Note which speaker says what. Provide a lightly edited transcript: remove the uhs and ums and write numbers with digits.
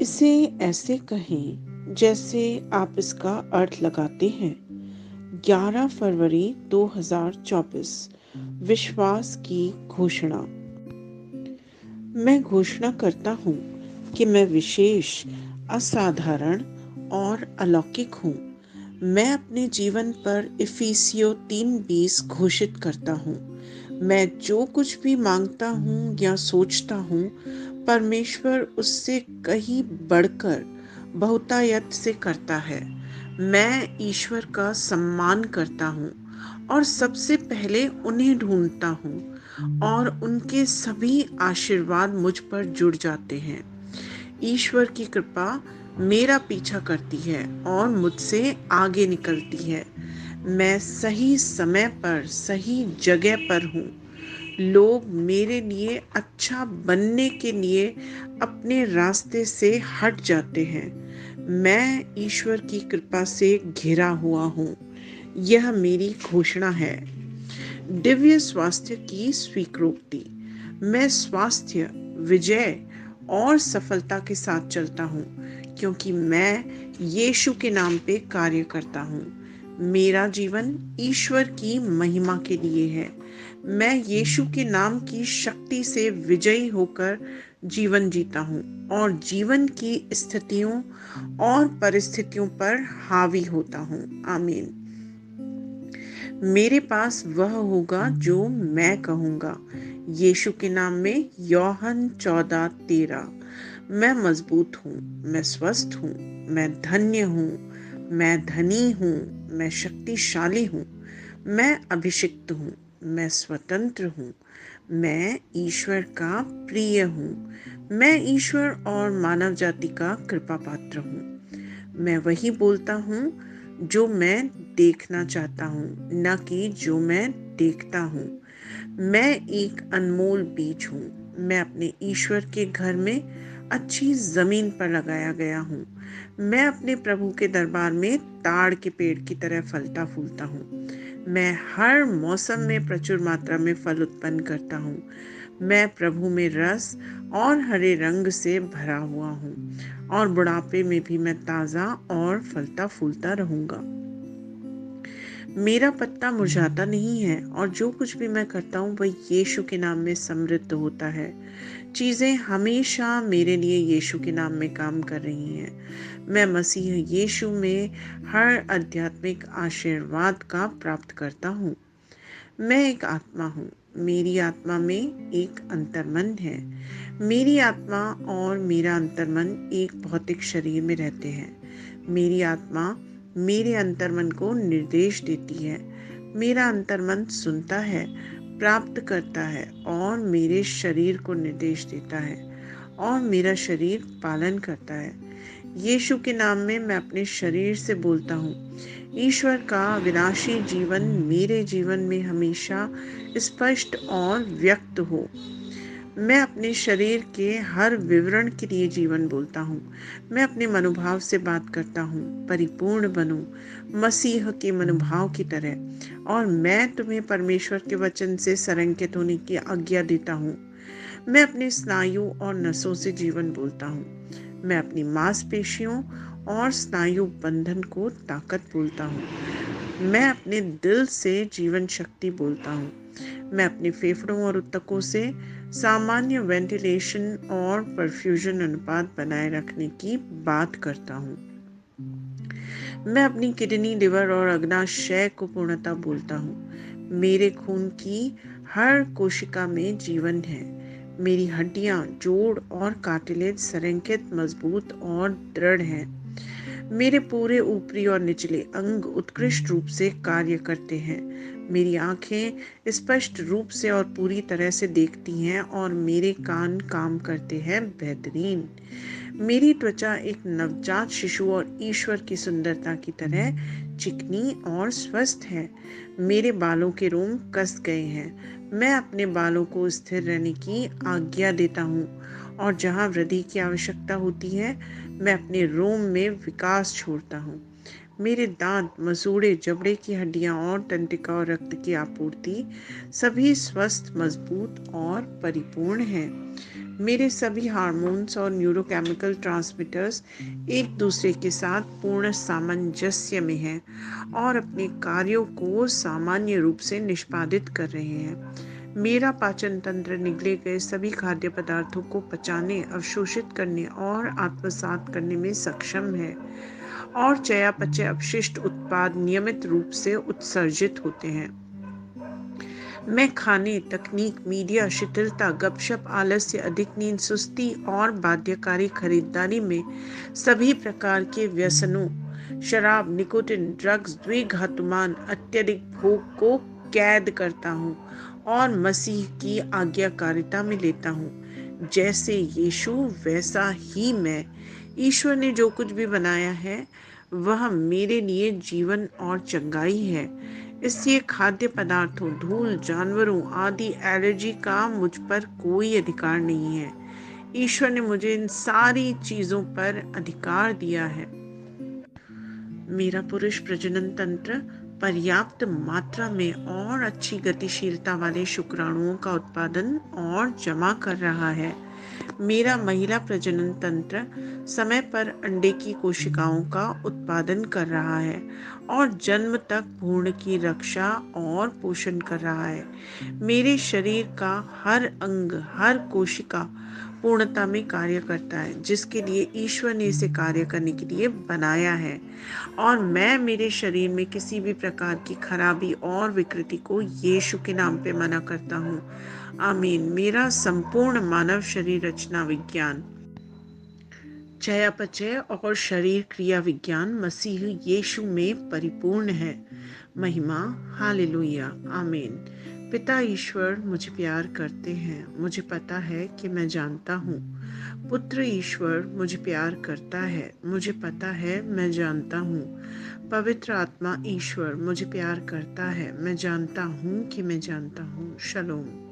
Speaker 1: इसे ऐसे कहें जैसे आप इसका अर्थ लगाते हैं। 11 फरवरी 2024 विश्वास की घोषणा। मैं घोषणा करता हूँ कि मैं विशेष, असाधारण और अलौकिक हूँ। मैं अपने जीवन पर इफिसियों 3:20 घोषित करता हूँ। मैं जो कुछ भी मांगता हूँ या सोचता हूँ, परमेश्वर उससे कहीं बढ़कर बहुतायत से करता है। मैं ईश्वर का सम्मान करता हूँ और सबसे पहले उन्हें ढूंढता हूँ और उनके सभी आशीर्वाद मुझ पर जुड़ जाते हैं। ईश्वर की कृपा मेरा पीछा करती है और मुझसे आगे निकलती है। मैं सही समय पर सही जगह पर हूँ। लोग मेरे लिए अच्छा बनने के लिए अपने रास्ते से हट जाते हैं। मैं ईश्वर की कृपा से घिरा हुआ हूँ। यह मेरी घोषणा है। दिव्य स्वास्थ्य की स्वीकृति। मैं स्वास्थ्य, विजय और सफलता के साथ चलता हूँ क्योंकि मैं यीशु के नाम पे कार्य करता हूँ। मेरा जीवन ईश्वर की महिमा के लिए है। मैं यीशु के नाम की शक्ति से विजयी होकर जीवन जीता हूँ और जीवन की स्थितियों और परिस्थितियों पर हावी होता हूँ। आमीन। मेरे पास वह होगा जो मैं कहूँगा। यीशु के नाम में यूहन्ना 14:13। मैं मजबूत हूँ, मैं स्वस्थ हूँ, मैं धन्य हूँ, मैं धनी हूँ, मैं शक्तिशाली हूँ, मैं अभिषिक्त हूँ, मैं स्वतंत्र हूँ, मैं ईश्वर का प्रिय हूँ, मैं ईश्वर और मानव जाति का कृपा पात्र हूँ। मैं वही बोलता हूँ जो मैं देखना चाहता हूँ, न कि जो मैं देखता हूँ। मैं एक अनमोल बीज हूँ। मैं अपने ईश्वर के घर में अच्छी जमीन पर लगाया गया हूँ। मैं अपने प्रभु के दरबार में ताड़ के पेड़ की तरह फलता फूलता हूँ। मैं हर मौसम में प्रचुर मात्रा में फल उत्पन्न करता हूँ। मैं प्रभु में रस और हरे रंग से भरा हुआ हूँ और बुढ़ापे में भी मैं ताज़ा और फलता फूलता रहूँगा। मेरा पत्ता मुरझाता नहीं है और जो कुछ भी मैं करता हूँ वह यीशु के नाम में समृद्ध होता है। चीज़ें हमेशा मेरे लिए यीशु के नाम में काम कर रही हैं। मैं मसीह यीशु में हर आध्यात्मिक आशीर्वाद का प्राप्त करता हूँ। मैं एक आत्मा हूँ। मेरी आत्मा में एक अंतर्मन है। मेरी आत्मा और मेरा अंतर्मन एक भौतिक शरीर में रहते हैं। मेरी आत्मा मेरे अंतर्मन को निर्देश देती है। मेरा अंतर्मन सुनता है, प्राप्त करता है और मेरे शरीर को निर्देश देता है और मेरा शरीर पालन करता है। यीशु के नाम में मैं अपने शरीर से बोलता हूँ, ईश्वर का विनाशी जीवन मेरे जीवन में हमेशा स्पष्ट और व्यक्त हो। मैं अपने शरीर के हर विवरण के लिए जीवन बोलता हूँ। मैं अपने मनोभाव से बात करता हूँ, परिपूर्ण बनूं, मसीह के मनोभाव की तरह। और मैं तुम्हें परमेश्वर के वचन से संरेखित होने की आज्ञा देता हूँ। मैं अपने स्नायु और नसों से जीवन बोलता हूँ। मैं अपनी मांसपेशियों और स्नायु बंधन को ताकत बोलता हूँ। मैं अपने दिल से जीवन शक्ति बोलता हूँ। मैं अपने फेफड़ों और ऊतकों से सामान्य वेंटिलेशन और परफ्यूजन अनुपात बनाए रखने की बात करता हूँ। मैं अपनी किडनी, लिवर और अग्नाशय को पूर्णता बोलता हूँ। मेरे खून की हर कोशिका में जीवन है। मेरी हड्डियां, जोड़ और कार्टिलेज संरेखित, मजबूत और दृढ़ हैं। मेरे पूरे ऊपरी और निचले अंग उत्कृष्ट रूप से कार्य करते हैं। मेरी आंखें स्पष्ट रूप से और पूरी तरह से देखती हैं और मेरे कान काम करते हैं बेहतरीन। मेरी त्वचा एक नवजात शिशु और ईश्वर की सुंदरता की तरह चिकनी और स्वस्थ है। मेरे बालों के रोम कस गए हैं। मैं अपने बालों को स्थिर रहने की आज्ञा देता हूँ और जहाँ वृद्धि की आवश्यकता होती है मैं अपने रोम में विकास छोड़ता हूँ। मेरे दांत, मसूड़े, जबड़े की हड्डियां और तंत्रिका और रक्त की आपूर्ति सभी स्वस्थ, मजबूत और परिपूर्ण हैं। मेरे सभी हार्मोन्स और न्यूरोकेमिकल ट्रांसमीटर्स एक दूसरे के साथ पूर्ण सामंजस्य में हैं और अपने कार्यों को सामान्य रूप से निष्पादित कर रहे हैं। मेरा पाचन तंत्र निगले गए सभी खाद्य पदार्थों को पचाने, अवशोषित करने और आत्मसात करने में सक्षम है और चयापचय अपशिष्ट उत्पाद नियमित रूप से उत्सर्जित होते हैं। मैं खाने, तकनीक, मीडिया, शिथिलता, गपशप, आलस्य, अधिक नींद, सुस्ती और बाध्यकारी खरीदारी में सभी प्रकार के व्यसनों, शराब, निकोटिन, ड्रग्स, द्विघातुमान, अत्यधिक भोग को कैद करता हूँ और मसीह की आज्ञाकारिता में लेता हूँ। जैसे यीशु वैसा ही मैं। ईश्वर ने जो कुछ भी बनाया है वह मेरे लिए जीवन और चंगाई है। इसलिए खाद्य पदार्थों, धूल, जानवरों आदि एलर्जी का मुझ पर कोई अधिकार नहीं है। ईश्वर ने मुझे इन सारी चीजों पर अधिकार दिया है। मेरा पुरुष प्रजनन तंत्र पर्याप्त मात्रा में और अच्छी गतिशीलता वाले शुक्राणुओं का उत्पादन और जमा कर रहा है। मेरा महिला प्रजनन तंत्र समय पर अंडे की कोशिकाओं का उत्पादन कर रहा है और जन्म तक भ्रूण की रक्षा और पोषण कर रहा है। मेरे शरीर का हर अंग, हर कोशिका पूर्णता में कार्य करता है, जिसके लिए ईश्वर ने इसे कार्य करने के लिए बनाया है। और मैं मेरे शरीर में किसी भी प्रकार की खराबी और विकृति को यीशु के नाम पे मना करता हूँ। आमीन। मेरा संपूर्ण मानव शरीर रचना विज्ञान, चयापचय और शरीर क्रिया विज्ञान मसीह यीशु में परिपूर्ण है। महिमा, हालेलुया, आमीन। पिता ईश्वर मुझे प्यार करते हैं, मुझे पता है कि मैं जानता हूँ। पुत्र ईश्वर मुझे प्यार करता है, मुझे पता है, मैं जानता हूँ। पवित्र आत्मा ईश्वर मुझे प्यार करता है, मैं जानता हूँ कि मैं जानता हूँ। शलोम।